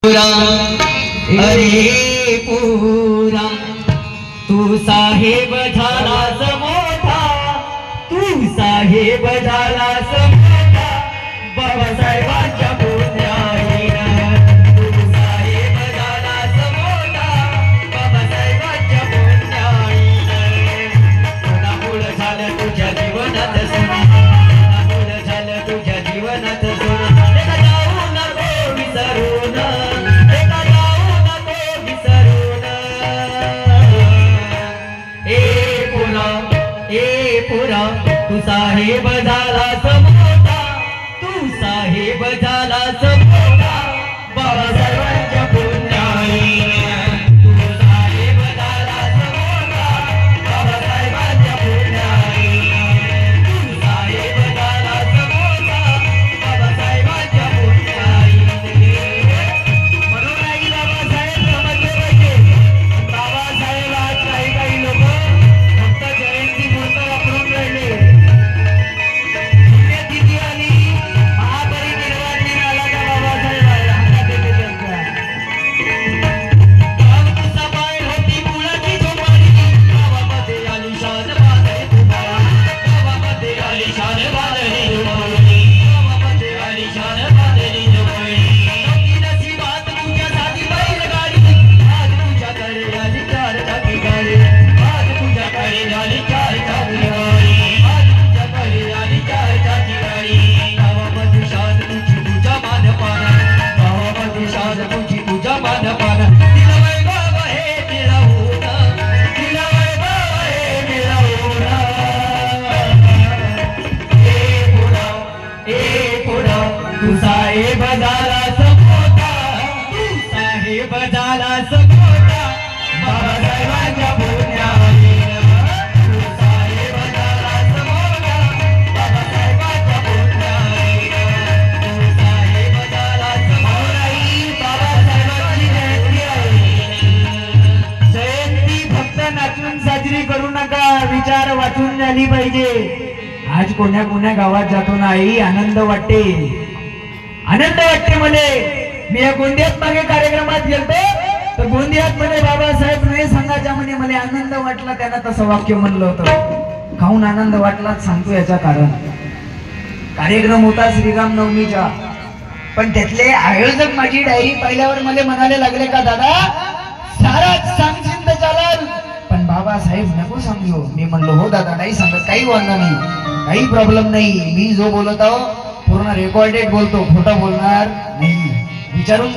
अरे पुरा तू साहेब झालास मोठा, तू साहेब झालास मोठा, बाबासाहेबांच्या पुण्याईनं तू साहेब झालास मोठा, बाबासाहेबांच्या पुण्याईनं कोणामुळं झालं तुझ्या जीवनात सोनं, कोणामुळं झालं तुझ्या जीवनात सोनं, जाऊ नको विसरून, तू साहेब झालास मोठा, तू साहेब झालास मोठा, बाबासाहेबांच्या पुण्याईनं तू साहेब झालास मोठा, बाबासाहेबांच्या पुण्याईनं तू साहेब झालास मोठा, बाबासाहेबांच्या पुण्याईनं म्हणून आई बाबासाहेब समजले पाहिजे. बाबासाहेब आज काही लोक फक्त जयंती पुरतं वापरून राहिले. तू साहेब झालास मोठा, तू साहेब झालास मोठा, बाबासाहेबांच्या पुण्याईनं तू साहेब झालास मोठा, बाबासाहेबांच्या पुण्याईनं तू साहेब झालास मोठा. बाबासाहेबांची जयंती आहे. जयंती फक्त नाचून साजरी करू नका, विचार वाचून झाली पाहिजे. आज कोण्या कोण्या गावात जातो ना आई, आनंद वाटते, आनंद वाटते मले. मी या गोंदियात मागे कार्यक्रमात गेलतो तर गोंदियात मध्ये बाबासाहेब नाही सांगायच्या म्हणे मला आनंद वाटला, त्यांना तसं वाक्य म्हणलं होतं. खाऊन आनंद वाटलाच सांगतो याचं कारण. कार्यक्रम होता श्रीराम नवमीचा, पण त्यातले आयोजक माझी डायरी पाहिल्यावर मला म्हणाले लागले का दादा साराच सांगशील तर चालेल, पण बाबासाहेब नको सांगू. मी म्हणलो हो दादा नाही सांगत, काही वांधा नाही, काही प्रॉब्लेम नाही. मी जो बोलत आहो पूर्ण रेकॉर्डेड बोलतो, खोटं बोलणार नाही. विचारून